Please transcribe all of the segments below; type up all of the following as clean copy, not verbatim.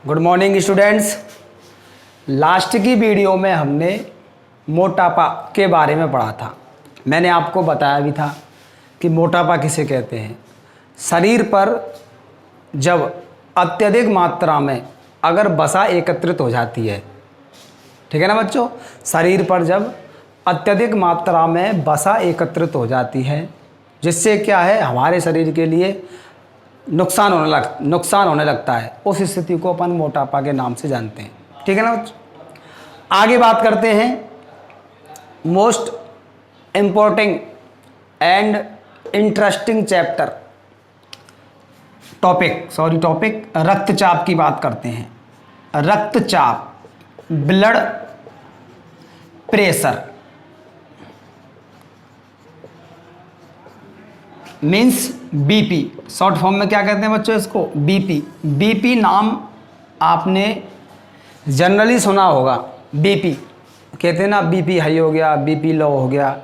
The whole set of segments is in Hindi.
Good morning students. लास्ट की वीडियो में हमने मोटापा के बारे में पढ़ा था। मैंने आपको बताया भी था कि मोटापा किसे कहते हैं। शरीर पर जब अत्यधिक मात्रा में अगर वसा एकत्रित हो जाती है, ठीक है ना बच्चों, शरीर पर जब अत्यधिक मात्रा में वसा एकत्रित हो जाती है, जिससे क्या है हमारे शरीर के लिए नुकसान होने लगता है, उस स्थिति को अपन मोटापा के नाम से जानते हैं। ठीक है ना बच्चों। आगे बात करते हैं most important and interesting topic रक्तचाप की बात करते हैं। रक्तचाप, blood pressure means BP. Short form में क्या कहते हैं बच्चों इसको? बीपी नाम आपने जनरली सुना होगा। बीपी कहते हैं ना, बीपी हाई हो गया, बीपी लो हो गया,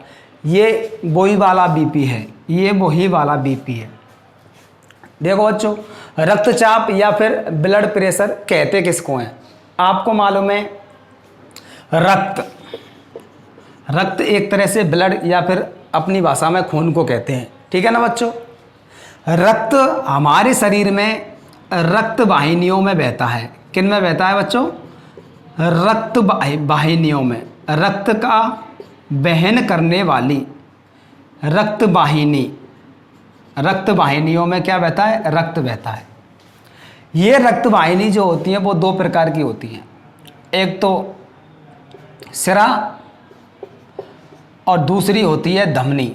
ये वही वाला बीपी है, ये वही वाला बीपी है। देखो बच्चों, रक्तचाप या फिर ब्लड प्रेशर कहते किसको हैं? आपको मालूम है, रक्त एक तरह से ब्लड या फिर अपनी भाषा में खून को कहते हैं। ठीक है ना बच्चों। रक्त हमारे शरीर में रक्त वाहिनियों में बहता है। किन में बहता है बच्चों? रक्त वाहिनियों में। रक्त का वहन करने वाली रक्त वाहिनियों में क्या बहता है? रक्त बहता है। ये रक्त वाहिनी जो होती है वो दो प्रकार की होती हैं। एक तो सिरा और दूसरी होती है धमनी।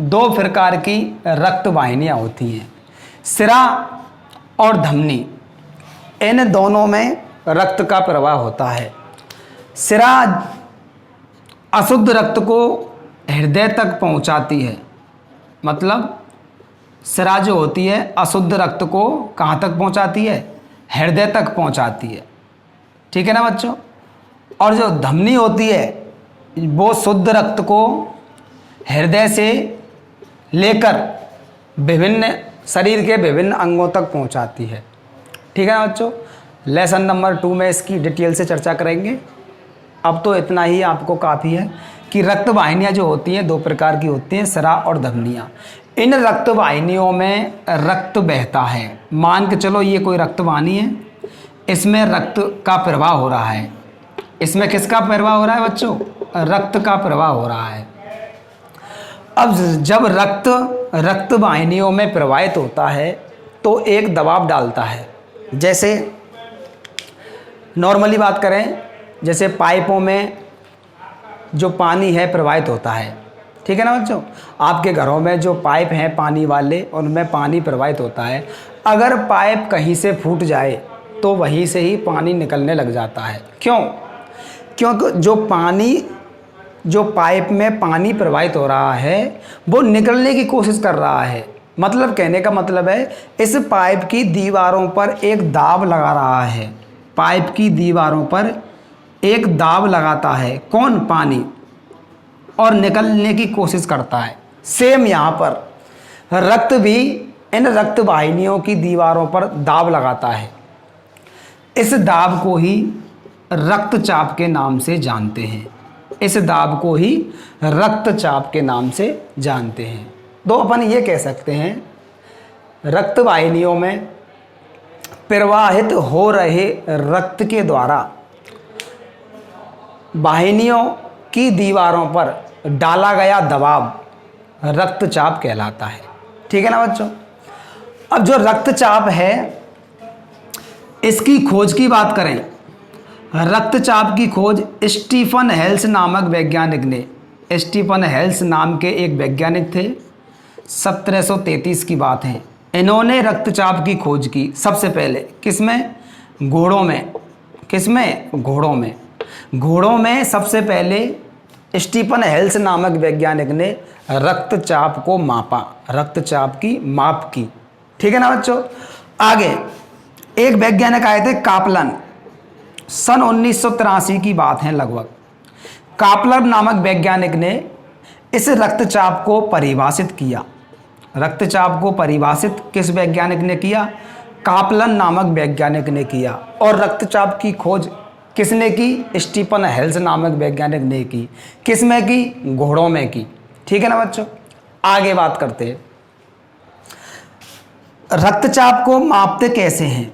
दो प्रकार की रक्त वाहिनियाँ होती हैं, सिरा और धमनी। इन दोनों में रक्त का प्रवाह होता है। सिरा अशुद्ध रक्त को हृदय तक पहुंचाती है। मतलब सिरा जो होती है अशुद्ध रक्त को कहाँ तक पहुंचाती है? हृदय तक पहुंचाती है। ठीक है ना बच्चों। और जो धमनी होती है वो शुद्ध रक्त को हृदय से लेकर विभिन्न शरीर के विभिन्न अंगों तक पहुंचाती है। ठीक है ना बच्चों। लेसन नंबर 2 में इसकी डिटेल से चर्चा करेंगे। अब तो इतना ही आपको काफ़ी है कि रक्त वाहिनियाँ जो होती हैं दो प्रकार की होती हैं, सिरा और धमनियाँ। इन रक्त वाहिनियों में रक्त बहता है। मान के चलो ये कोई रक्त वाहिनी है, इसमें रक्त का प्रवाह हो रहा है। इसमें किसका प्रवाह हो रहा है बच्चों? रक्त का प्रवाह हो रहा है। अब जब रक्त वाहिनियों में प्रवाहित होता है तो एक दबाव डालता है। जैसे नॉर्मली बात करें, जैसे पाइपों में जो पानी है प्रवाहित होता है। ठीक है ना बच्चों। आपके घरों में जो पाइप हैं पानी वाले, उनमें पानी प्रवाहित होता है। अगर पाइप कहीं से फूट जाए तो वहीं से ही पानी निकलने लग जाता है। क्यों? क्योंकि जो पाइप में पानी प्रवाहित हो रहा है वो निकलने की कोशिश कर रहा है। मतलब कहने का मतलब है, इस पाइप की दीवारों पर एक दाब लगा रहा है। पाइप की दीवारों पर एक दाब लगाता है। कौन? पानी। और निकलने की कोशिश करता है। सेम यहाँ पर रक्त भी इन रक्त वाहिनियों की दीवारों पर दाब लगाता है। इस दाब को ही रक्तचाप के नाम से जानते हैं। इस दाब को ही रक्तचाप के नाम से जानते हैं। तो अपन ये कह सकते हैं रक्त वाहिनियों में प्रवाहित हो रहे रक्त के द्वारा वाहिनियों की दीवारों पर डाला गया दबाव रक्तचाप कहलाता है। ठीक है ना बच्चों। अब जो रक्तचाप है इसकी खोज की बात करें, रक्तचाप की खोज स्टीफन हेल्स नामक वैज्ञानिक ने, स्टीफन हेल्स नाम के एक वैज्ञानिक थे, 1733 की बात है। इन्होंने रक्तचाप की खोज की सबसे पहले। किसमें? घोड़ों में। किसमें? घोड़ों में। घोड़ों में सबसे पहले स्टीफन हेल्स नामक वैज्ञानिक ने रक्तचाप को मापा, रक्तचाप की माप की। ठीक है ना बच्चों। आगे एक वैज्ञानिक आए थे कापलन, सन 1983 की बात है लगभग। कापलर नामक वैज्ञानिक ने इस रक्तचाप को परिभाषित किया। रक्तचाप को परिभाषित किस वैज्ञानिक ने किया? कापलन नामक वैज्ञानिक ने किया। और रक्तचाप की खोज किसने की? स्टीफन हेल्स नामक वैज्ञानिक ने की। किस में की? घोड़ों में की। ठीक है ना बच्चों, आगे बात करते हैं। रक्तचाप को मापते कैसे हैं?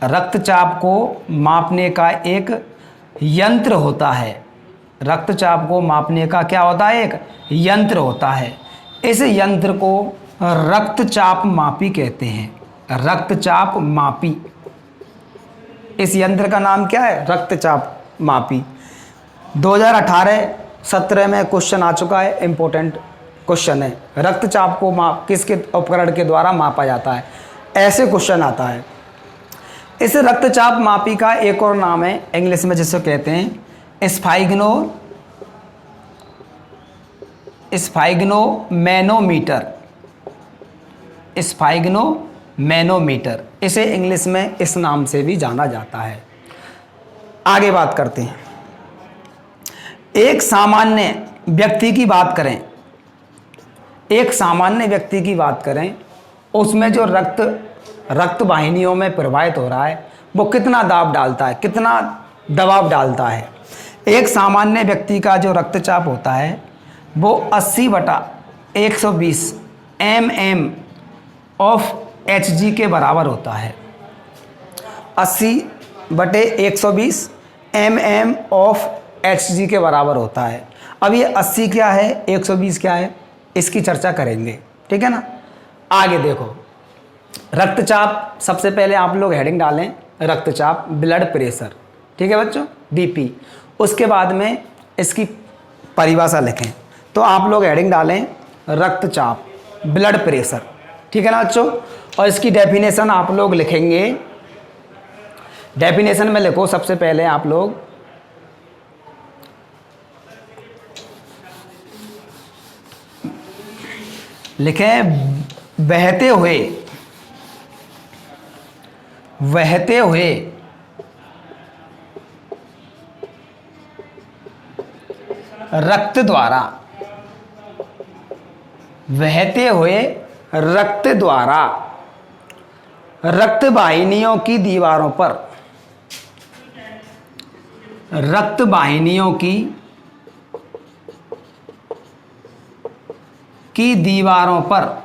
रक्तचाप को मापने का एक यंत्र होता है। रक्तचाप को मापने का क्या होता है? एक यंत्र होता है। इस यंत्र को रक्तचाप मापी कहते हैं। रक्तचाप मापी, इस यंत्र का नाम क्या है? रक्तचाप मापी। 2018-17 में क्वेश्चन आ चुका है, इंपॉर्टेंट क्वेश्चन है। रक्तचाप को किसके उपकरण के द्वारा मापा जाता है? ऐसे क्वेश्चन आता है। इस रक्तचाप मापी का एक और नाम है, इंग्लिश में जिसे कहते हैं स्फाइग्नोमैनोमीटर। स्फाइग्नोमैनोमीटर, इसे इंग्लिश में इस नाम से भी जाना जाता है। आगे बात करते हैं। एक सामान्य व्यक्ति की बात करें, एक सामान्य व्यक्ति की बात करें, उसमें जो रक्त वाहिनियों में प्रवाहित हो रहा है वो कितना दाब डालता है, कितना दबाव डालता है? एक सामान्य व्यक्ति का जो रक्तचाप होता है वो 80/120 mm ऑफ Hg के बराबर होता है। 80/120 mm ऑफ Hg के बराबर होता है। अब ये 80 क्या है, 120 क्या है, इसकी चर्चा करेंगे। ठीक है ना, आगे देखो। रक्तचाप, सबसे पहले आप लोग हेडिंग डालें रक्तचाप, ब्लड प्रेशर। ठीक है बच्चों, बीपी। उसके बाद में इसकी परिभाषा लिखें, तो आप लोग हेडिंग डालें रक्तचाप, ब्लड प्रेशर। ठीक है ना बच्चों, और इसकी डेफिनेशन आप लोग लिखेंगे। डेफिनेशन में लिखो सबसे पहले आप लोग लिखें बहते हुए रक्त द्वारा, बहते हुए रक्त द्वारा रक्त वाहिनियों की दीवारों पर, रक्त वाहिनियों की दीवारों पर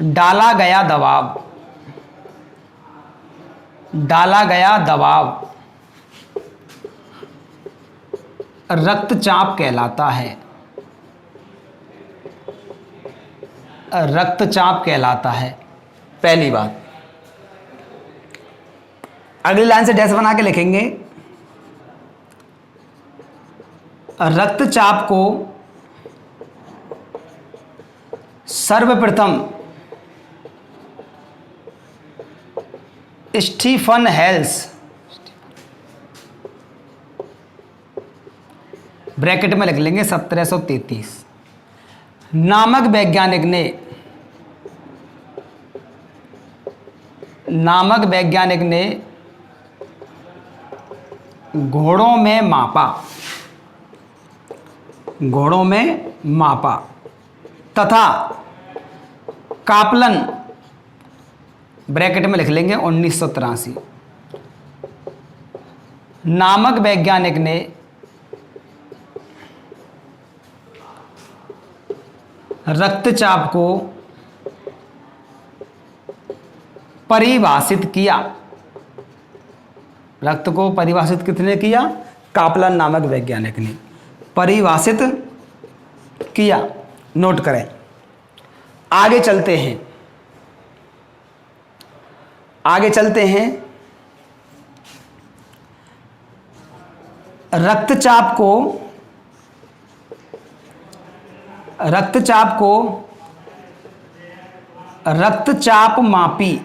डाला गया दबाव रक्तचाप कहलाता है। रक्तचाप कहलाता है, पहली बात। अगली लाइन से डैश बना के लिखेंगे। रक्तचाप को सर्वप्रथम स्टीफन हेल्स, ब्रैकेट में लिख लेंगे 1733 नामक वैज्ञानिक ने घोड़ों में मापा तथा कापलन, ब्रैकेट में लिख लेंगे 1983 नामक वैज्ञानिक ने रक्तचाप को परिभाषित किया। रक्त को परिभाषित किसने किया? कापलन नामक वैज्ञानिक ने परिभाषित किया। नोट करें, आगे चलते हैं। रक्तचाप मापी,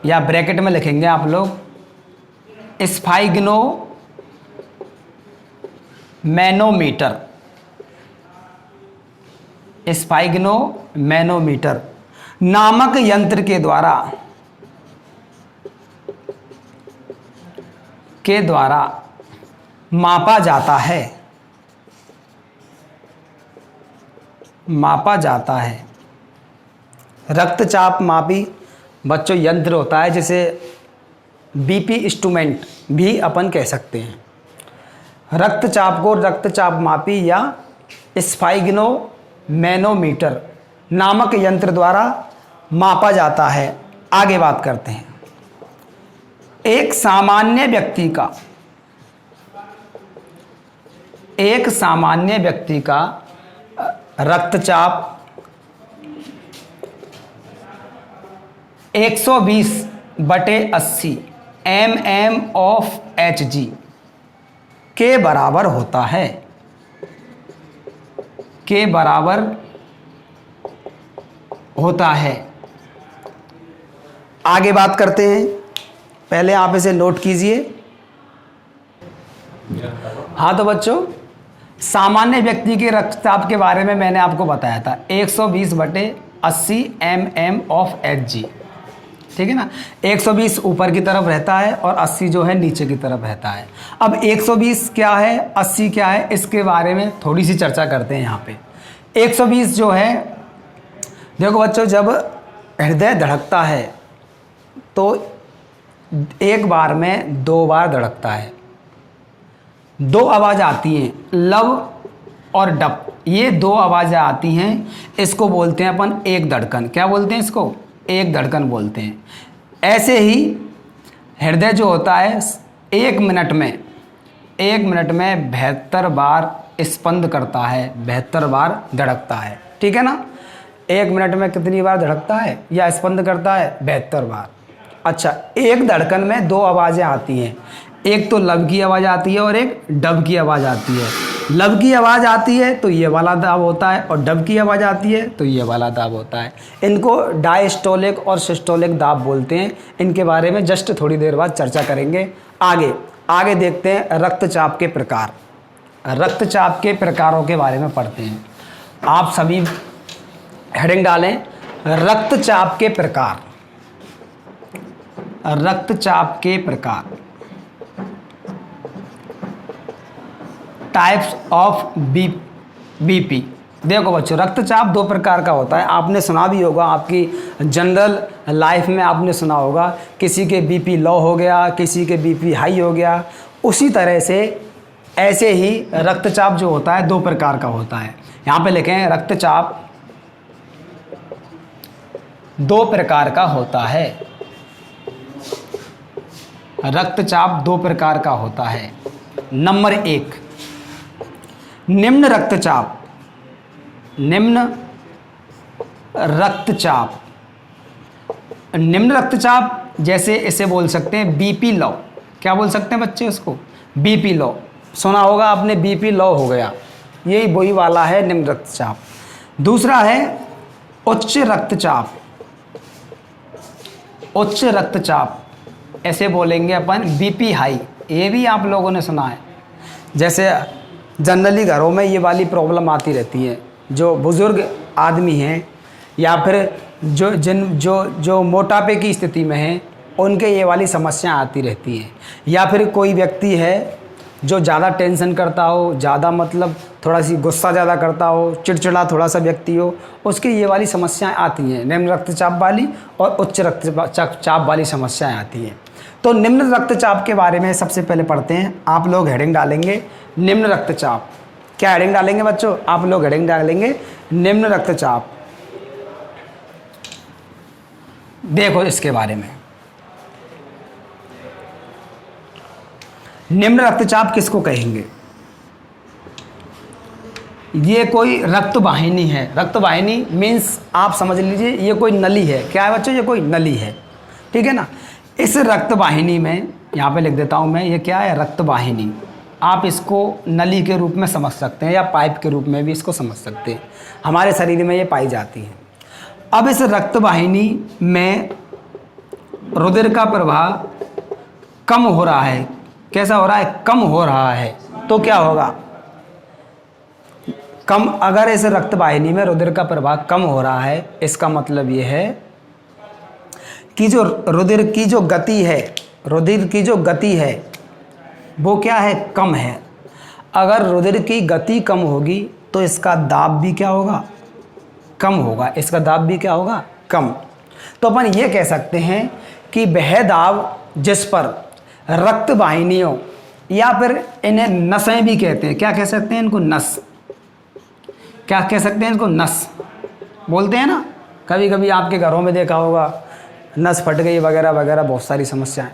या ब्रैकेट में लिखेंगे आप लोग स्फाइग्नोमैनोमीटर नामक यंत्र के द्वारा मापा जाता है। मापा जाता है। रक्तचाप मापी बच्चों यंत्र होता है, जैसे बीपी इंस्ट्रूमेंट भी अपन कह सकते हैं। रक्तचाप को रक्तचाप मापी या स्फाइग्नोमैनोमीटर नामक यंत्र द्वारा मापा जाता है। आगे बात करते हैं। एक सामान्य व्यक्ति का रक्तचाप 120/80 mm of Hg के बराबर होता है। आगे बात करते हैं, पहले आप इसे नोट कीजिए। हाँ तो बच्चों, सामान्य व्यक्ति के रक्तचाप के बारे में मैंने आपको बताया था 120/80 mm of Hg, ठीक है ना। 120 ऊपर की तरफ रहता है और 80 जो है नीचे की तरफ रहता है। अब 120 क्या है, 80 क्या है, इसके बारे में थोड़ी सी चर्चा करते हैं यहाँ पे। 120 जो है, देखो बच्चों, जब हृदय धड़कता है तो एक बार में 2 बार धड़कता है। 2 आवाज़ आती हैं, लव और डप, ये 2 आवाज़ें आती हैं। इसको बोलते हैं अपन एक धड़कन। क्या बोलते हैं इसको? एक धड़कन बोलते हैं। ऐसे ही हृदय जो होता है 1 मिनट में 72 बार स्पंद करता है, 72 बार धड़कता है, ठीक है ना। 1 मिनट में कितनी बार धड़कता है या स्पंद करता है? 72 बार। अच्छा, एक धड़कन में 2 आवाज़ें आती हैं, एक तो लब की आवाज़ आती है और एक डब की आवाज़ आती है। लब की आवाज़ आती है तो ये वाला दाब होता है और डब की आवाज़ आती है तो ये वाला दाब होता है। इनको डायस्टोलिक और सिस्टोलिक दाब बोलते हैं। इनके बारे में जस्ट थोड़ी देर बाद चर्चा करेंगे। आगे देखते हैं रक्तचाप के प्रकार। रक्तचाप के प्रकारों के बारे में पढ़ते हैं। आप सभी हेडिंग डालें, रक्तचाप के प्रकार। रक्तचाप के प्रकार, टाइप्स ऑफ बीपी। देखो बच्चों, रक्तचाप 2 प्रकार का होता है। आपने सुना भी होगा, आपकी जनरल लाइफ में आपने सुना होगा, किसी के बीपी लो हो गया, किसी के बीपी हाई हो गया। उसी तरह से ऐसे ही रक्तचाप जो होता है 2 प्रकार का होता है। यहाँ पे लिखें, रक्तचाप 2 प्रकार का होता है। रक्तचाप 2 प्रकार का होता है। नंबर 1, निम्न रक्तचाप। निम्न रक्तचाप जैसे इसे बोल सकते हैं बीपी लो। क्या बोल सकते हैं बच्चे उसको? BP low. सुना होगा आपने, बीपी लो हो गया, यही वही वाला है निम्न रक्तचाप। दूसरा है उच्च रक्तचाप। उच्च रक्तचाप ऐसे बोलेंगे अपन बीपी हाई। ये भी आप लोगों ने सुना है। जैसे जनरली घरों में ये वाली प्रॉब्लम आती रहती है। जो बुज़ुर्ग आदमी हैं या फिर जो मोटापे की स्थिति में हैं, उनके ये वाली समस्या आती रहती हैं। या फिर कोई व्यक्ति है जो ज़्यादा टेंशन करता हो, ज़्यादा मतलब थोड़ा सी गुस्सा ज़्यादा करता हो, चिड़चिड़ा थोड़ा सा व्यक्ति हो, उसकी ये वाली समस्याएं आती हैं। निम्न रक्तचाप वाली और उच्च रक्तचाप वाली समस्याएं आती हैं। तो निम्न रक्तचाप के बारे में सबसे पहले पढ़ते हैं। आप लोग हेडिंग डालेंगे निम्न रक्तचाप। क्या हेडिंग डालेंगे बच्चों? आप लोग हेडिंग डालेंगे निम्न रक्तचाप। देखो इसके बारे में, निम्न रक्तचाप किसको कहेंगे? ये कोई रक्त वाहिनी है। रक्त वाहिनी मीन्स आप समझ लीजिए ये कोई नली है। क्या है बच्चों? ये कोई नली है, ठीक है ना। इस रक्त वाहिनी में, यहाँ पे लिख देता हूँ मैं, ये क्या है? रक्त वाहिनी। आप इसको नली के रूप में समझ सकते हैं या पाइप के रूप में भी इसको समझ सकते हैं। हमारे शरीर में ये पाई जाती है। अब इस रक्त वाहिनी में रुधिर का प्रवाह कम हो रहा है। कैसा हो रहा है? कम हो रहा है। तो क्या होगा? कम, अगर इस रक्त वाहिनी में रुधिर का प्रवाह कम हो रहा है, इसका मतलब ये है कि जो रुधिर की जो गति है, रुधिर की जो गति है वो क्या है? कम है। अगर रुधिर की गति कम होगी तो इसका दाब भी क्या होगा? कम होगा, इसका दाब भी क्या होगा, कम। तो अपन ये कह सकते हैं कि वह दाब जिस पर रक्त वाहिनियों या फिर इन्हें नसें भी कहते हैं, क्या कह सकते हैं इनको, नस, क्या कह सकते हैं इनको, नस बोलते हैं ना। कभी कभी आपके घरों में देखा होगा नस फट गई वगैरह वगैरह, बहुत सारी समस्याएं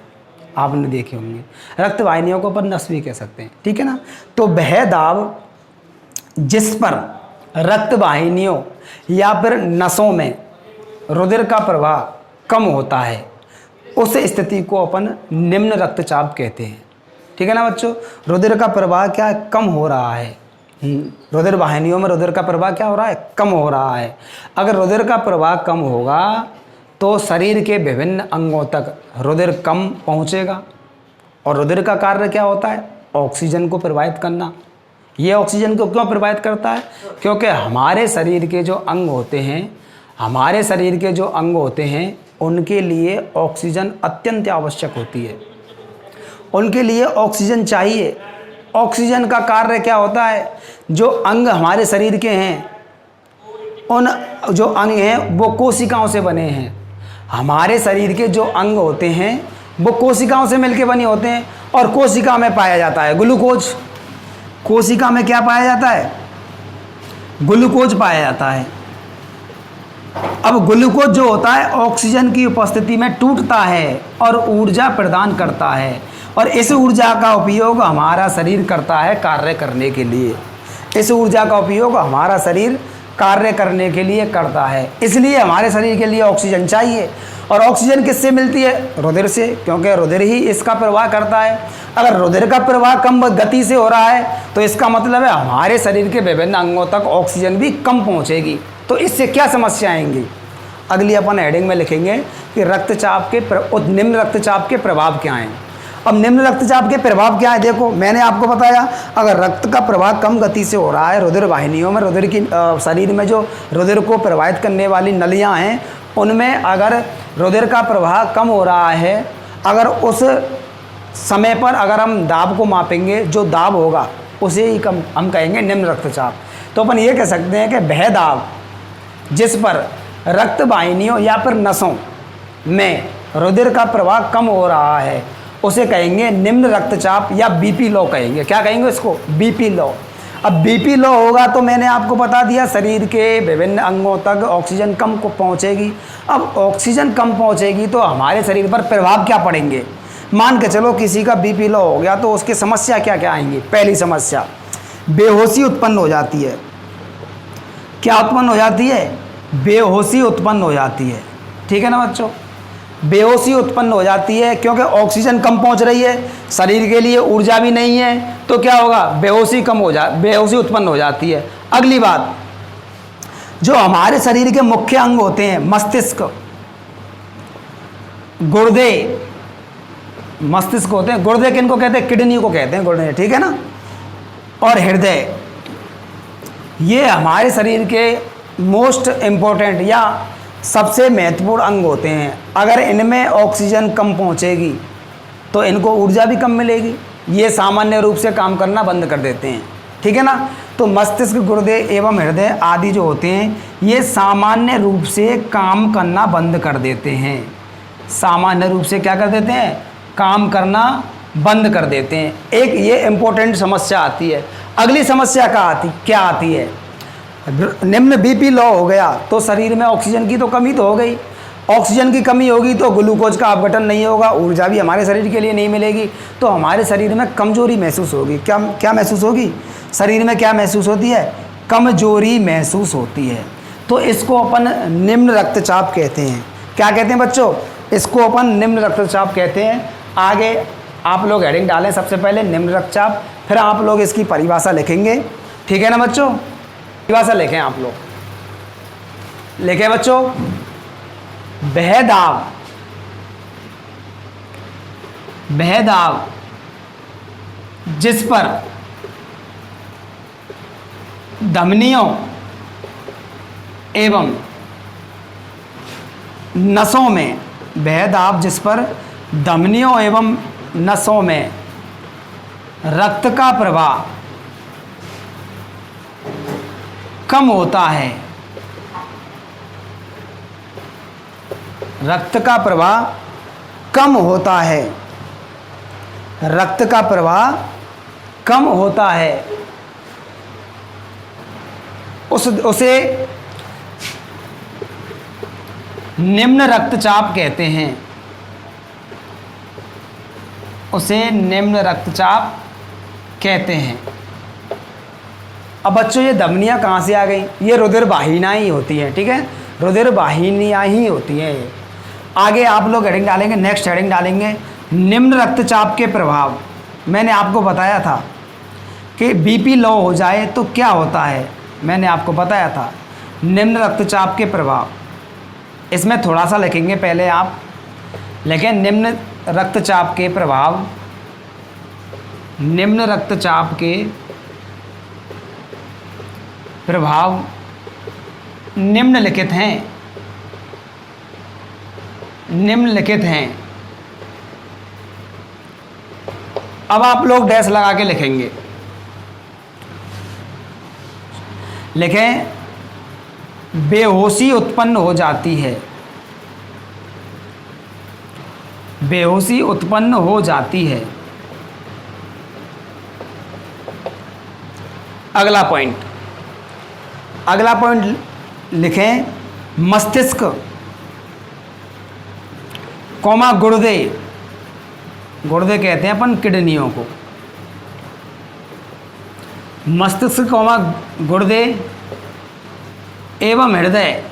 आपने देखी होंगी। रक्त वाहिनियों को अपन नस भी कह सकते हैं, ठीक है ना। तो वह दाब जिस पर रक्त वाहिनियों या फिर नसों में रुधिर का प्रवाह कम होता है, उस स्थिति को अपन निम्न रक्तचाप कहते हैं, ठीक है ना बच्चों। रुधिर का प्रवाह क्या कम हो रहा है, रुधिर वाहिनियों में रुधिर का प्रवाह क्या हो रहा है, कम हो रहा है। अगर रुधिर का प्रवाह कम होगा तो शरीर के विभिन्न अंगों तक रुधिर कम पहुंचेगा, और रुधिर का कार्य क्या होता है, ऑक्सीजन को प्रवाहित करना। ये ऑक्सीजन को क्यों प्रवाहित करता है, क्योंकि हमारे शरीर के जो अंग होते हैं, हमारे शरीर के जो अंग होते हैं उनके लिए ऑक्सीजन अत्यंत आवश्यक होती है, उनके लिए ऑक्सीजन चाहिए। ऑक्सीजन का कार्य क्या होता है, जो अंग हमारे शरीर के हैं, उन जो अंग हैं वो कोशिकाओं से बने हैं। हमारे शरीर के जो अंग होते हैं वो कोशिकाओं से मिलके बने होते हैं, और कोशिका में पाया जाता है ग्लूकोज। कोशिका में क्या पाया जाता है, ग्लूकोज पाया जाता है। अब ग्लूकोज जो होता है ऑक्सीजन की उपस्थिति में टूटता है और ऊर्जा प्रदान करता है, और इस ऊर्जा का उपयोग हमारा शरीर करता है कार्य करने के लिए। इस ऊर्जा का उपयोग हमारा शरीर कार्य करने के लिए करता है, इसलिए हमारे शरीर के लिए ऑक्सीजन चाहिए। और ऑक्सीजन किससे मिलती है, रुधिर से, क्योंकि रुधिर ही इसका प्रवाह करता है। अगर रुधिर का प्रवाह कम गति से हो रहा है तो इसका मतलब है हमारे शरीर के विभिन्न अंगों तक ऑक्सीजन भी कम पहुंचेगी। तो इससे क्या समस्या आएंगी, अगली अपन हेडिंग में लिखेंगे कि रक्तचाप के निम्न रक्तचाप के प्रभाव क्या हैं। अब निम्न रक्तचाप के प्रभाव क्या है, देखो मैंने आपको बताया, अगर रक्त का प्रवाह कम गति से हो रहा है, रुधिर वाहिनियों में, रुधिर की शरीर में जो रुधिर को प्रवाहित करने वाली नलियां हैं उनमें अगर रुधिर का प्रवाह कम हो रहा है, अगर उस समय पर अगर हम दाब को मापेंगे, जो दाब होगा उसे ही हम कहेंगे निम्न रक्तचाप। तो अपन ये कह सकते हैं कि वह दाब जिस पर रक्त वाहिनियों या फिर नसों में रुधिर का प्रवाह कम हो रहा है उसे कहेंगे निम्न रक्तचाप, या बीपी लो कहेंगे। क्या कहेंगे इसको, बीपी लो। अब बीपी लो होगा तो मैंने आपको बता दिया शरीर के विभिन्न अंगों तक ऑक्सीजन कम को पहुंचेगी। अब ऑक्सीजन कम पहुंचेगी तो हमारे शरीर पर प्रभाव क्या पड़ेंगे। मान के चलो किसी का बीपी लो हो गया तो उसकी समस्या क्या क्या आएंगी। पहली समस्या, बेहोशी उत्पन्न हो जाती है। क्या उत्पन्न हो जाती है, बेहोशी उत्पन्न हो जाती है, ठीक है ना बच्चों। बेहोशी उत्पन्न हो जाती है क्योंकि ऑक्सीजन कम पहुंच रही है, शरीर के लिए ऊर्जा भी नहीं है, तो क्या होगा, बेहोशी उत्पन्न हो जाती है। अगली बात, जो हमारे शरीर के मुख्य अंग होते हैं, मस्तिष्क, गुर्दे, मस्तिष्क होते हैं, गुर्दे किनको कहते हैं, किडनी को कहते हैं गुर्दे, ठीक है ना, और हृदय, ये हमारे शरीर के मोस्ट इम्पोर्टेंट या सबसे महत्वपूर्ण अंग होते हैं। अगर इनमें ऑक्सीजन कम पहुंचेगी तो इनको ऊर्जा भी कम मिलेगी, ये सामान्य रूप से काम करना बंद कर देते हैं, ठीक है ना। तो मस्तिष्क, गुर्दे एवं हृदय आदि जो होते हैं ये सामान्य रूप से काम करना बंद कर देते हैं। सामान्य रूप से क्या कर देते हैं, काम करना बंद कर देते हैं। एक ये इम्पोर्टेंट समस्या आती है। अगली समस्या क्या आती है, निम्न बीपी लो हो गया तो शरीर में ऑक्सीजन की तो कमी तो हो गई। ऑक्सीजन की कमी होगी तो ग्लूकोज का अपघटन नहीं होगा, ऊर्जा भी हमारे शरीर के लिए नहीं मिलेगी, तो हमारे शरीर में कमजोरी महसूस होगी। क्या महसूस होगी, शरीर में क्या महसूस होती है, कमजोरी महसूस होती है। तो इसको अपन निम्न रक्तचाप कहते हैं। क्या कहते हैं बच्चों, इसको अपन निम्न रक्तचाप कहते हैं। आगे आप लोग हेडिंग डालें, सबसे पहले निम्न रक्तचाप, फिर आप लोग इसकी परिभाषा लिखेंगे, ठीक है ना बच्चों। परिभाषा लिखें, आप लोग लिखें बच्चों, वह दाब जिस पर धमनियों एवं नसों में, वह दाब जिस पर धमनियों एवं नसों में रक्त का प्रवाह कम होता है रक्त का प्रवाह कम होता है, रक्त का प्रवाह कम होता है, उसे निम्न रक्तचाप कहते हैं, उसे निम्न रक्तचाप कहते हैं। अब बच्चों ये धमनियाँ कहाँ से आ गई? ये रुधिर वाहिनियाँ ही होती हैं, ठीक है, रुधिर वाहिनियाँ ही होती हैं ये। आगे आप लोग हेडिंग डालेंगे, नेक्स्ट हेडिंग डालेंगे निम्न रक्तचाप के प्रभाव। मैंने आपको बताया था कि बीपी लो हो जाए तो क्या होता है, मैंने आपको बताया था निम्न रक्तचाप के प्रभाव। इसमें थोड़ा सा लिखेंगे पहले आप, लेकिन निम्न रक्तचाप के प्रभाव, निम्न रक्तचाप के प्रभाव निम्नलिखित हैं, निम्नलिखित हैं। अब आप लोग डैश लगा के लिखेंगे, लिखें बेहोशी उत्पन्न हो जाती है, बेहोशी उत्पन्न हो जाती है। अगला पॉइंट, अगला पॉइंट लिखें मस्तिष्क कौमा गुर्दे, गुर्दे कहते हैं अपन किडनियों को, मस्तिष्क कौमा गुर्दे एवं हृदय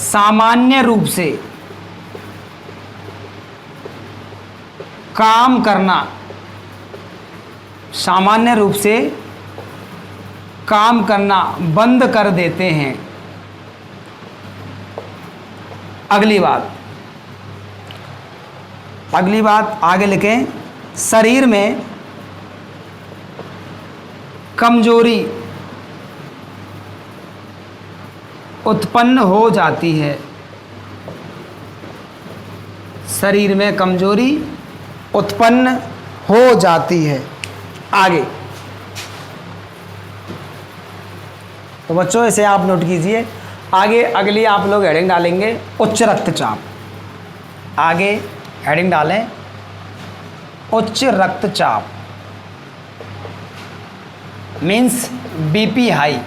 सामान्य रूप से काम करना, सामान्य रूप से काम करना बंद कर देते हैं। अगली बात, अगली बात आगे लिखें शरीर में कमजोरी उत्पन्न हो जाती है, शरीर में कमजोरी उत्पन्न हो जाती है। आगे तो बच्चों इसे आप नोट कीजिए। आगे अगली आप लोग हेडिंग डालेंगे उच्च रक्तचाप, आगे हेडिंग डालें उच्च रक्तचाप, means BP high,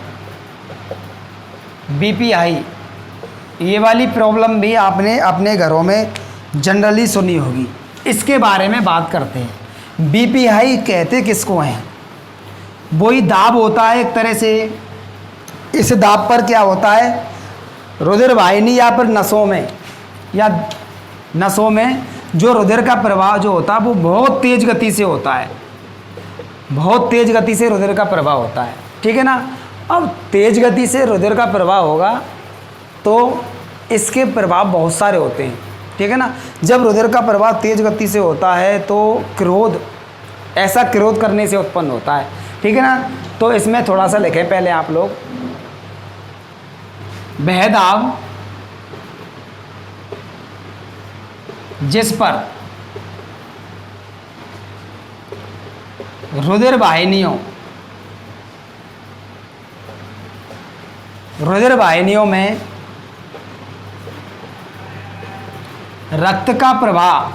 BP high. ये वाली प्रॉब्लम भी आपने अपने घरों में जनरली सुनी होगी। इसके बारे में बात करते हैं। बीपी हाई कहते किसको हैं? वही दाब होता है एक तरह से। इस दाब पर क्या होता है, रुधिर वाहिनी या फिर नसों में, या नसों में जो रुधिर का प्रवाह जो होता है वो बहुत तेज़ गति से होता है, बहुत तेज़ गति से रुधिर का प्रवाह होता है, ठीक है ना। अब तेज़ गति से रुधिर का प्रवाह होगा तो इसके प्रभाव बहुत सारे होते हैं, ठीक है ना। जब रुधिर का प्रवाह तेज़ गति से होता है तो क्रोध, ऐसा क्रोध करने से उत्पन्न होता है, ठीक है ना। तो इसमें थोड़ा सा लिखें पहले आप लोग, वह दाब जिस पर रुधिर वाहिनियों, रुधिर वाहिनियों में रक्त का प्रवाह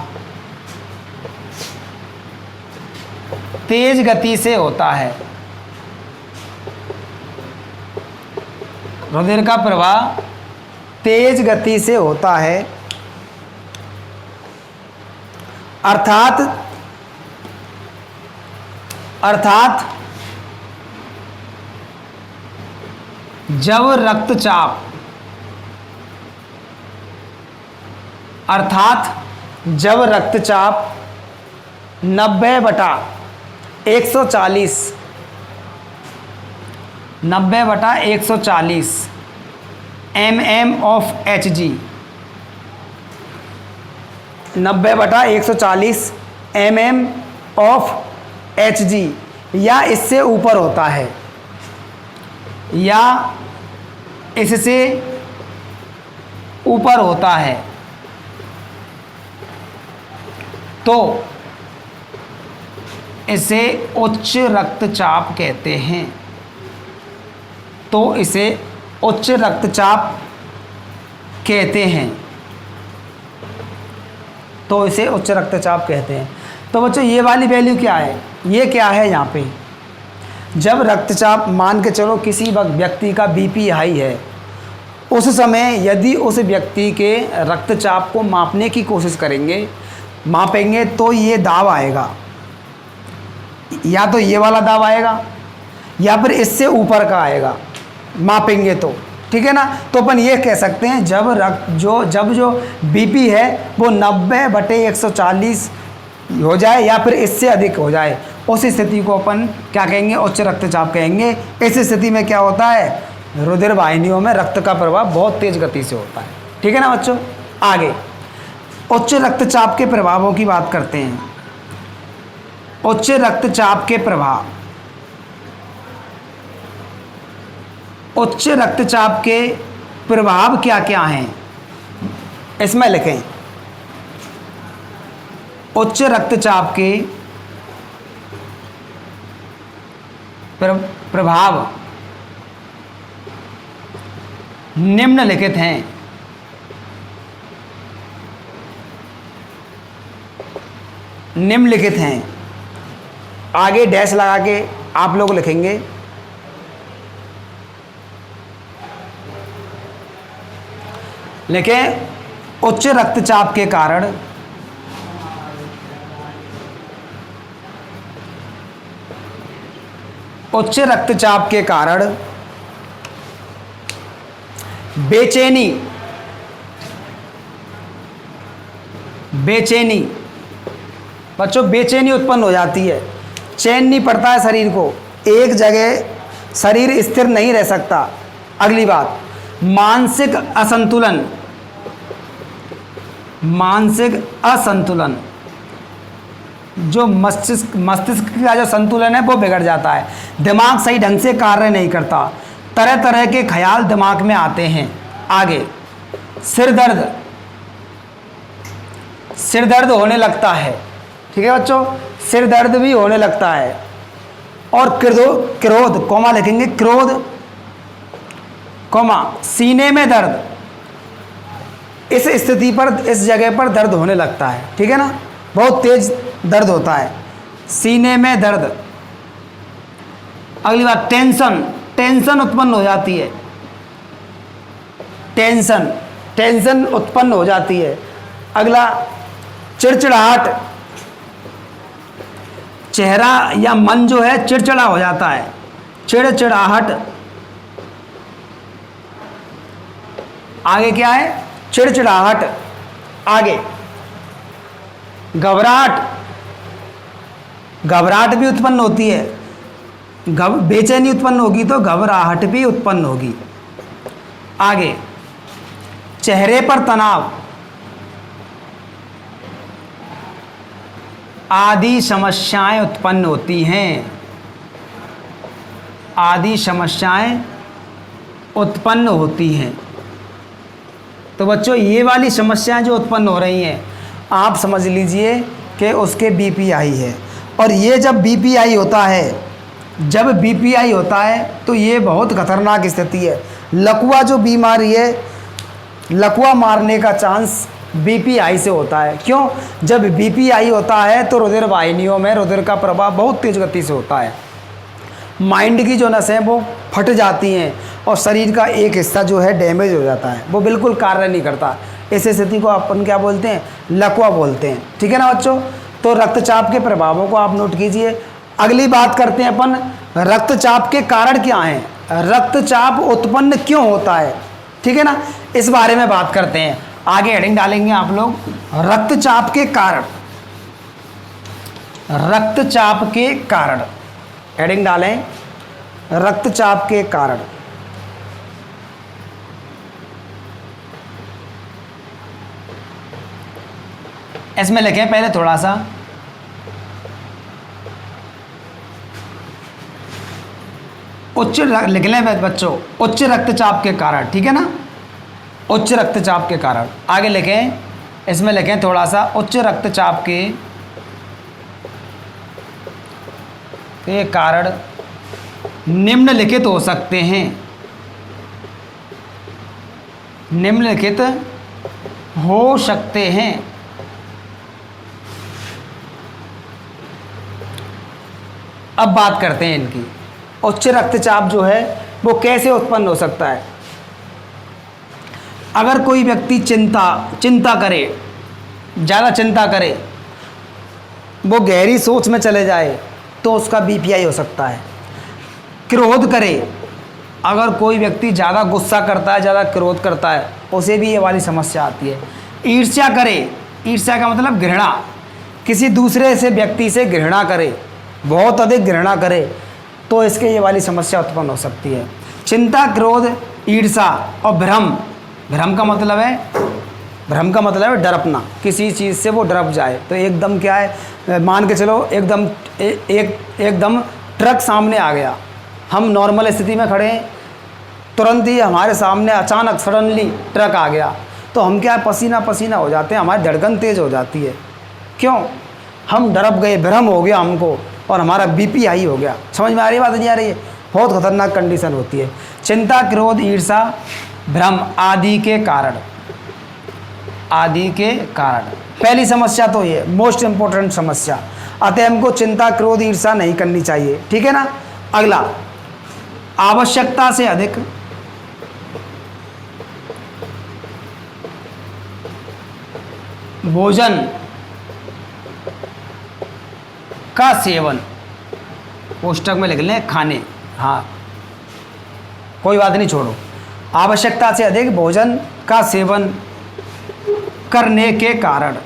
तेज गति से होता है, रुधिर का प्रवाह तेज गति से होता है, अर्थात जब रक्तचाप, अर्थात जब रक्तचाप 90/140, 90/140 mm of Hg, 90/140 mm of Hg या इससे ऊपर होता है, या इससे ऊपर होता है तो इसे उच्च रक्तचाप कहते हैं। तो इसे उच्च रक्तचाप कहते हैं, तो इसे उच्च रक्तचाप कहते हैं। तो बच्चों ये वाली वैल्यू क्या है, ये क्या है यहाँ पे, जब रक्तचाप मान के चलो किसी व्यक्ति का बीपी हाई है, उस समय यदि उस व्यक्ति के रक्तचाप को मापने की कोशिश करेंगे, मापेंगे, तो ये दाब आएगा, या तो ये वाला दाब आएगा या फिर इससे ऊपर का आएगा मापेंगे तो, ठीक है ना। तो अपन ये कह सकते हैं जब जो बीपी है वो 90/140 हो जाए या फिर इससे अधिक हो जाए, उस स्थिति को अपन क्या कहेंगे, उच्च रक्तचाप कहेंगे। इस स्थिति में क्या होता है, रुधिर वाहिनियों में रक्त का प्रवाह बहुत तेज गति से होता है, ठीक है ना बच्चों। आगे उच्च रक्तचाप के प्रभावों की बात करते हैं। उच्च रक्तचाप के प्रभाव, उच्च रक्तचाप के प्रभाव क्या क्या हैं, इसमें लिखें। उच्च रक्तचाप के प्रभाव निम्नलिखित हैं। निम्नलिखित हैं, आगे डैश लगा के आप लोग लिखेंगे। लिखें, उच्च रक्तचाप के कारण उच्च रक्तचाप के कारण बेचैनी बच्चों बेचैनी उत्पन्न हो जाती है, चैन नहीं पड़ता है शरीर को, एक जगह शरीर स्थिर नहीं रह सकता। अगली बात, मानसिक असंतुलन, जो मस्तिष्क का जो संतुलन है वो बिगड़ जाता है, दिमाग सही ढंग से कार्य नहीं करता, तरह तरह के ख्याल दिमाग में आते हैं। आगे सिर दर्द होने लगता है, ठीक है बच्चों, सिर दर्द भी होने लगता है। और क्रोध कोमा लिखेंगे, क्रोध कोमा सीने में दर्द, इस स्थिति पर इस जगह पर दर्द होने लगता है, ठीक है ना, बहुत तेज दर्द होता है, सीने में दर्द। अगली बात, टेंशन उत्पन्न हो जाती है, टेंशन उत्पन्न हो जाती है। अगला, चिड़चिड़ाहट, चेहरा या मन जो है चिड़चिड़ा हो जाता है, चिड़चिड़ाहट। आगे क्या है, चिड़चिड़ाहट। आगे घबराहट भी उत्पन्न होती है, बेचैनी उत्पन्न होगी तो घबराहट भी उत्पन्न होगी। आगे चेहरे पर तनाव आदि समस्याएं उत्पन्न होती हैं, आदि समस्याएं उत्पन्न होती हैं। तो बच्चों ये वाली समस्याएं जो उत्पन्न हो रही हैं, आप समझ लीजिए कि उसके बीपीआई है। और ये जब बीपीआई होता है, तो ये बहुत खतरनाक स्थिति है। लकवा जो बीमारी है, लकवा मारने का चांस बीपीआई से होता है। क्यों? जब बीपीआई होता है तो रुधिर वाहिनियों में रुधिर का प्रवाह बहुत तेज गति से होता है, माइंड की जो नसें वो फट जाती हैं और शरीर का एक हिस्सा जो है डैमेज हो जाता है, वो बिल्कुल कार्य नहीं करता। इस स्थिति को अपन क्या बोलते हैं, लकवा बोलते हैं, ठीक है ना बच्चों। तो रक्तचाप के प्रभावों को आप नोट कीजिए। अगली बात करते हैं अपन, रक्तचाप के कारण क्या हैं, रक्तचाप उत्पन्न क्यों होता है, ठीक है ना, इस बारे में बात करते हैं। आगे हेडिंग डालेंगे आप लोग, रक्तचाप के कारण, रक्तचाप के कारण, हेडिंग डालें रक्तचाप के कारण। इसमें लिखें पहले थोड़ा सा, उच्च लिख लें बच्चों, उच्च रक्तचाप के कारण, ठीक है ना, उच्च रक्तचाप के कारण। आगे लिखें, इसमें लिखें थोड़ा सा, उच्च रक्तचाप के कारण निम्नलिखित हो सकते हैं, निम्नलिखित हो सकते हैं। अब बात करते हैं इनकी। उच्च रक्तचाप जो है वो कैसे उत्पन्न हो सकता है। अगर कोई व्यक्ति चिंता करे, ज़्यादा चिंता करे, वो गहरी सोच में चले जाए तो उसका बीपीआई हो सकता है। क्रोध करे, अगर कोई व्यक्ति ज़्यादा गुस्सा करता है, ज़्यादा क्रोध करता है, उसे भी ये वाली समस्या आती है। ईर्ष्या करे, ईर्ष्या का मतलब घृणा, किसी दूसरे से व्यक्ति से घृणा करे, बहुत अधिक घृणा करे, तो इसके ये वाली समस्या उत्पन्न हो सकती है। चिंता, क्रोध, ईर्ष्या और भ्रम। भ्रम का मतलब है डरपना, किसी चीज़ से वो डरप जाए। तो एकदम क्या है, मान के चलो एकदम ट्रक सामने आ गया, हम नॉर्मल स्थिति में खड़े हैं, तुरंत ही हमारे सामने अचानक सडनली ट्रक आ गया, तो हम क्या है, पसीना पसीना हो जाते हैं, हमारी धड़कन तेज़ हो जाती है। क्यों? हम डरप गए, भ्रम हो गया हमको, और हमारा बीपी हाई हो गया। समझ में आ रही बात नहीं आ रही है? बहुत खतरनाक कंडीशन होती है। चिंता, क्रोध, ईर्ष्या, भ्रम आदि के कारण पहली समस्या तो ये मोस्ट इंपॉर्टेंट समस्या। अतः हमको चिंता, क्रोध, ईर्ष्या नहीं करनी चाहिए, ठीक है ना। अगला, आवश्यकता से अधिक भोजन का सेवन, पुस्तक में लिख लें खाने, हाँ कोई बात नहीं, छोड़ो। आवश्यकता से अधिक भोजन का सेवन करने के कारण,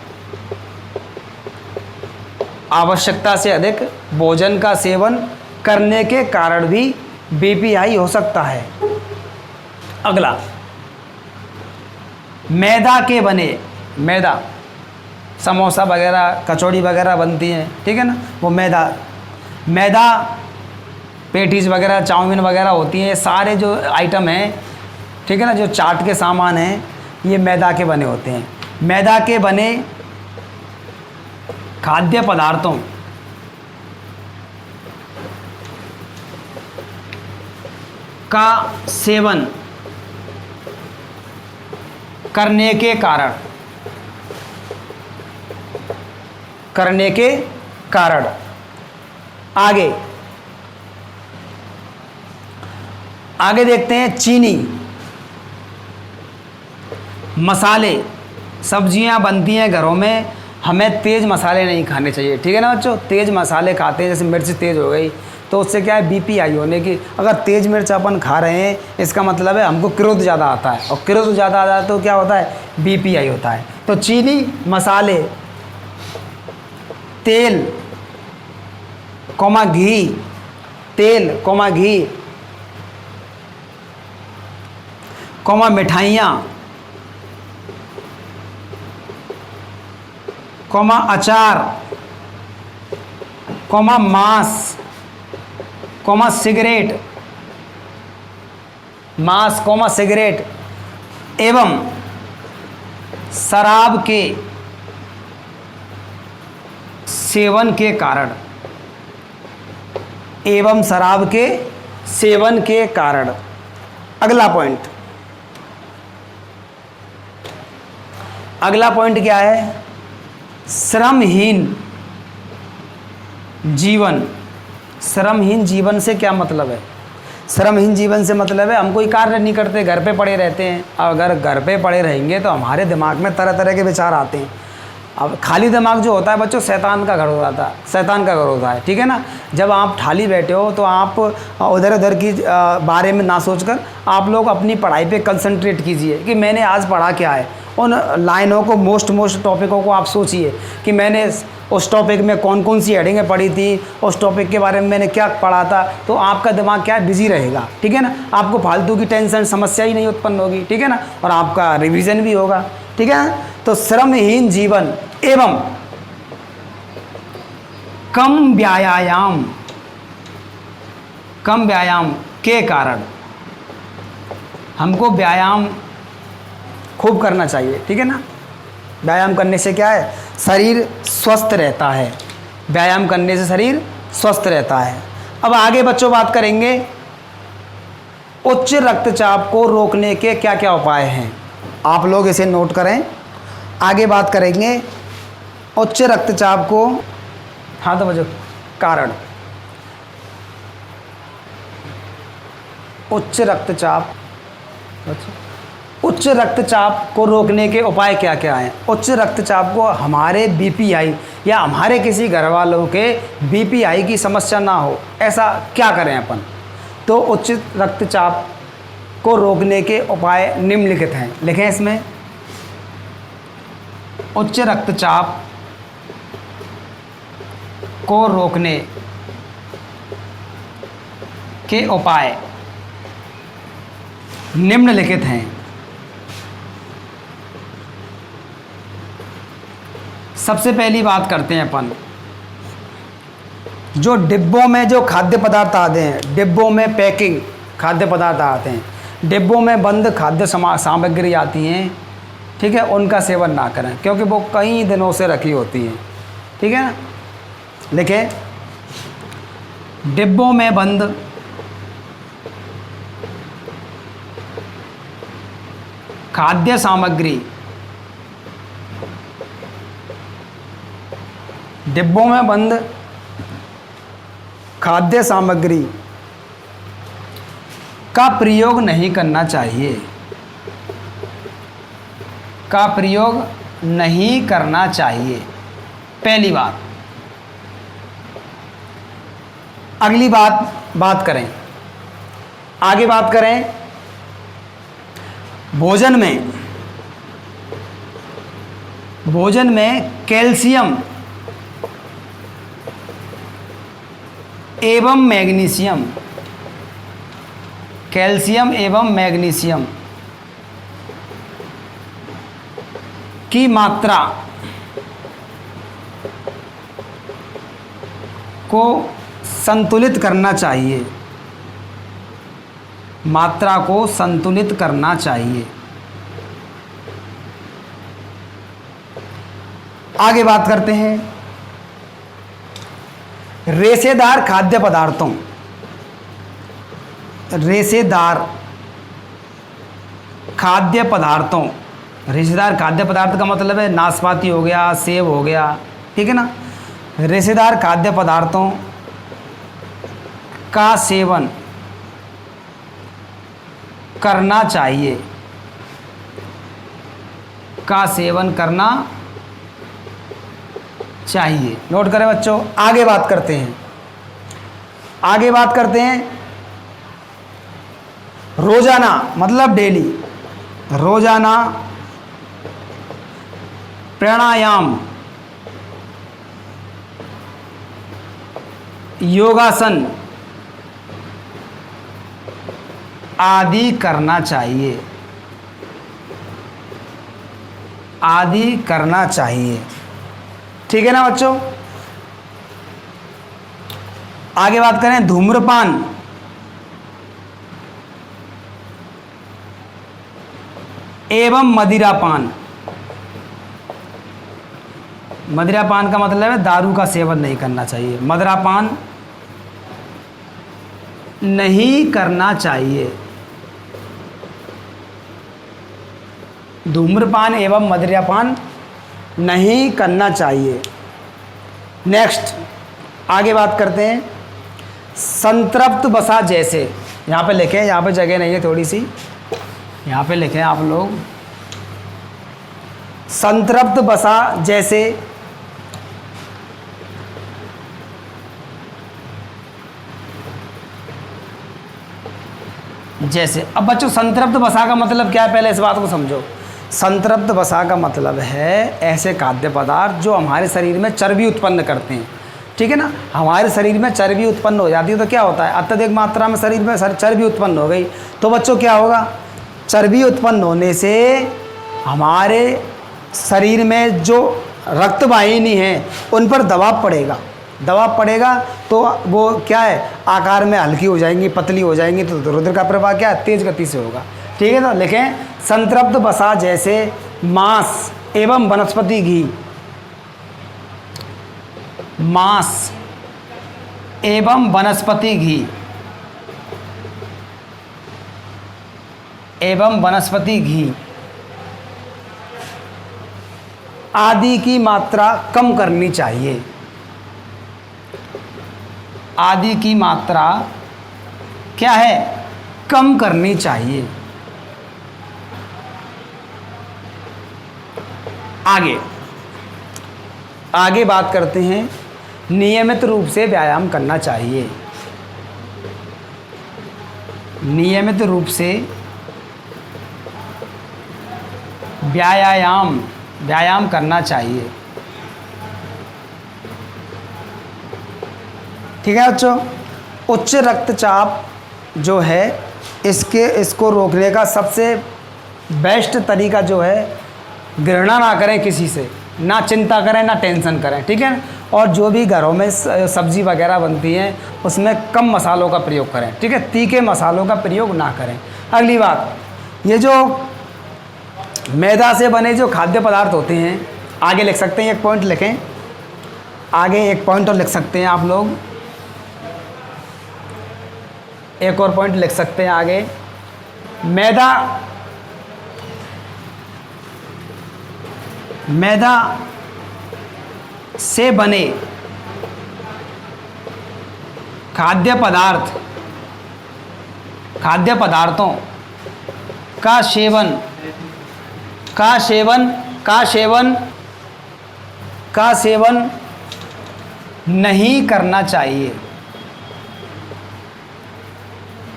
आवश्यकता से अधिक भोजन का सेवन करने के कारण भी बीपी हाई हो सकता है। अगला, मैदा के बने, मैदा समोसा वगैरह, कचौड़ी वगैरह बनती हैं, ठीक है ना, वो मैदा पेटीज वगैरह, चाउमीन वगैरह होती हैं, ये सारे जो आइटम हैं, ठीक है ना, जो चाट के सामान हैं, ये मैदा के बने होते हैं। मैदा के बने खाद्य पदार्थों का सेवन करने के कारण आगे देखते हैं। चीनी, मसाले, सब्जियां बनती हैं घरों में, हमें तेज़ मसाले नहीं खाने चाहिए, ठीक है ना बच्चों। तेज़ मसाले खाते हैं, जैसे मिर्च तेज़ हो गई, तो उससे क्या है, बीपी हाई होने की। अगर तेज़ मिर्च अपन खा रहे हैं, इसका मतलब है हमको क्रोध ज़्यादा आता है, और क्रोध ज़्यादा आता है तो क्या होता है, बीपी हाई होता है। तो चीनी, मसाले, तेल घी, मिठाइयाँ, अचार, मांस, सिगरेट एवं शराब के सेवन के कारण। अगला पॉइंट क्या है, श्रमहीन जीवन से क्या मतलब है। श्रमहीन जीवन से मतलब है हम कोई कार्य नहीं करते, घर पे पड़े रहते हैं। अगर घर पे पड़े रहेंगे तो हमारे दिमाग में तरह तरह के विचार आते हैं। अब खाली दिमाग जो होता है बच्चों, शैतान का घर होता है, ठीक है ना। जब आप खाली बैठे हो तो आप उधर उधर की बारे में ना सोचकर आप लोग अपनी पढ़ाई पे कंसंट्रेट कीजिए कि मैंने आज पढ़ा क्या है। उन लाइनों को, मोस्ट टॉपिकों को आप सोचिए कि मैंने उस टॉपिक में कौन कौन सी हेडिंगें पढ़ी थी, उस टॉपिक के बारे में मैंने क्या पढ़ा था। तो आपका दिमाग क्या है, बिजी रहेगा, ठीक है ना। आपको फालतू की टेंशन, समस्या ही नहीं उत्पन्न होगी, ठीक है ना, और आपका रिवीजन भी होगा, ठीक है ना। तो श्रमहीन जीवन एवं कम व्यायाम के कारण, हमको व्यायाम खूब करना चाहिए, ठीक है ना। व्यायाम करने से क्या है, शरीर स्वस्थ रहता है। व्यायाम करने से शरीर स्वस्थ रहता है। अब आगे बच्चों बात करेंगे उच्च रक्तचाप को रोकने के क्या क्या उपाय हैं। आप लोग इसे नोट करें। आगे बात करेंगे उच्च रक्तचाप को, हाँ तो बच्चों कारण, उच्च रक्तचाप, उच्च रक्तचाप को रोकने के उपाय क्या क्या हैं। उच्च रक्तचाप को हमारे बीपीआई या हमारे किसी घर वालों के बीपीआई की समस्या ना हो, ऐसा क्या करें अपन। तो उच्च रक्तचाप को रोकने के उपाय निम्नलिखित हैं, लिखें इसमें। उच्च रक्तचाप को रोकने के उपाय निम्नलिखित हैं। सबसे पहली बात करते हैं अपन, जो डिब्बों में जो खाद्य पदार्थ आते हैं, डिब्बों में पैकिंग खाद्य पदार्थ आते हैं, डिब्बों में बंद खाद्य सामग्री आती हैं, ठीक है, उनका सेवन ना करें क्योंकि वो कई दिनों से रखी होती हैं, ठीक है ना। लिखें, डिब्बों में बंद खाद्य सामग्री, डिब्बों में बंद खाद्य सामग्री का प्रयोग नहीं करना चाहिए, का प्रयोग नहीं करना चाहिए, पहली बात। अगली बात करें, आगे बात करें, भोजन में कैल्शियम एवं मैग्नीशियम, कैल्शियम एवं मैग्नीशियम की मात्रा को संतुलित करना चाहिए, मात्रा को संतुलित करना चाहिए। आगे बात करते हैं रेशेदार खाद्य पदार्थों, रेशेदार खाद्य पदार्थों, रेशेदार खाद्य पदार्थ का मतलब है नाशपाती हो गया, सेब हो गया, ठीक है ना। रेशेदार खाद्य पदार्थों का सेवन करना चाहिए, का सेवन करना चाहिए। नोट करें बच्चों। आगे बात करते हैं, आगे बात करते हैं रोजाना मतलब डेली, रोजाना प्राणायाम, योगासन आदि करना चाहिए, आदि करना चाहिए, ठीक है ना बच्चों। आगे बात करें धूम्रपान, एवं मदिरापान। मदिरापान का मतलब है दारू का सेवन नहीं करना चाहिए, मदिरापान नहीं करना चाहिए, धूम्रपान एवं मदिरापान नहीं करना चाहिए। नेक्स्ट आगे बात करते हैं संतृप्त वसा जैसे, यहाँ पे लिखें, यहाँ पे जगह नहीं है थोड़ी सी, यहाँ पे लिखें आप लोग, संतृप्त वसा जैसे जैसे। अब बच्चों संतृप्त वसा का मतलब क्या है, पहले इस बात को समझो। संतृप्त वसा का मतलब है ऐसे खाद्य पदार्थ जो हमारे शरीर में चर्बी उत्पन्न करते हैं, ठीक है ना। हमारे शरीर में चर्बी उत्पन्न हो जाती है तो क्या होता है, अत्यधिक मात्रा में शरीर में चर्बी उत्पन्न हो गई तो बच्चों क्या होगा, चर्बी उत्पन्न होने से हमारे शरीर में जो रक्तवाहिनी है उन पर दबाव पड़ेगा, दबाव पड़ेगा तो वो क्या है, आकार में हल्की हो जाएंगी, पतली हो जाएंगी, तो रुधिर का प्रवाह क्या है, तेज गति से होगा, ठीक है ना। लिखें संतृप्त वसा जैसे मांस एवं वनस्पति घी, मांस एवं वनस्पति घी, एवं वनस्पति घी आदि की मात्रा कम करनी चाहिए। आदि की मात्रा क्या है? कम करनी चाहिए। आगे बात करते हैं, नियमित रूप से व्यायाम करना चाहिए। नियमित रूप से व्यायाम करना चाहिए। ठीक है बच्चों। उच्च रक्तचाप जो है इसको रोकने का सबसे बेस्ट तरीका जो है, घृणा ना करें किसी से, ना चिंता करें, ना टेंशन करें। ठीक है। और जो भी घरों में सब्जी वगैरह बनती हैं उसमें कम मसालों का प्रयोग करें। ठीक है। तीखे मसालों का प्रयोग ना करें। अगली बात, ये जो मैदा से बने जो खाद्य पदार्थ होते हैं, आगे लिख सकते हैं, एक पॉइंट लिखें, आगे एक पॉइंट और लिख सकते हैं आप लोग, एक और पॉइंट लिख सकते हैं आगे। मैदा से बने खाद्य पदार्थों का सेवन नहीं करना चाहिए।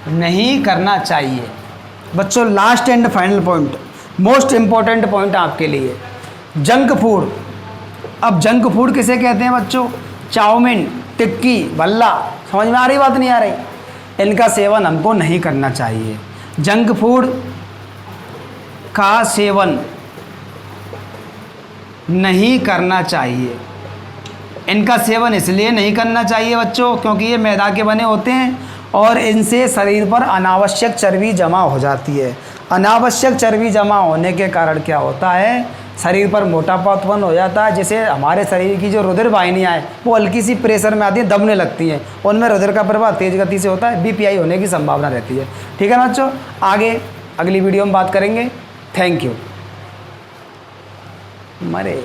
नहीं करना चाहिए। बच्चों last and final point, most important point आपके लिए, जंक फूड। अब जंक फूड किसे कहते हैं बच्चों? चाउमीन, टिक्की, भल्ला, समझ में आ रही बात नहीं आ रही? इनका सेवन हमको नहीं करना चाहिए। जंक फूड का सेवन नहीं करना चाहिए। इनका सेवन इसलिए नहीं करना चाहिए बच्चों क्योंकि ये मैदा के बने होते हैं और इनसे शरीर पर अनावश्यक चर्बी जमा हो जाती है। अनावश्यक चर्बी जमा होने के कारण क्या होता है? शरीर पर मोटापा उत्पन्न हो जाता है, जिससे हमारे शरीर की जो रुधिर वाहिनियाँ हैं वो हल्की सी प्रेशर में आती हैं, दबने लगती हैं, उनमें रुधिर का प्रवाह तेज गति से होता है, बीपीआई होने की संभावना रहती है। ठीक है ना बच्चों, आगे अगली वीडियो में बात करेंगे। Thank you. मरे